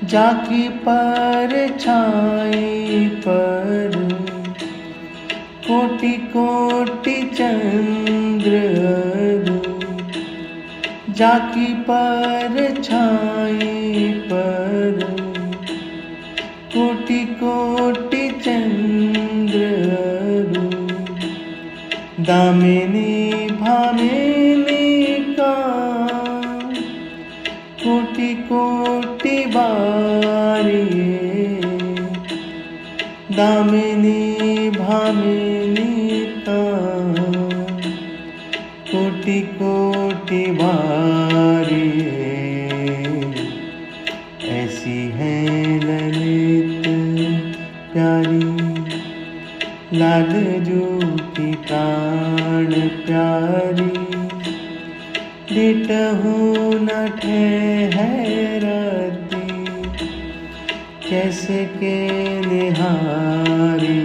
जाकी पर छाई पर कोटि कोटि चंद्र अरु, जाकी पर छाई पर कोटि कोटि चंद्र अरु, दामिनी भामिनी का कोटि कोटि बारी, दामिनी भामिनी का कोटि कोटि बारी। ऐसी है ललित प्यारी लालजू की प्राण प्यारी, डिटहु न ठहरती कैसे के निहारी।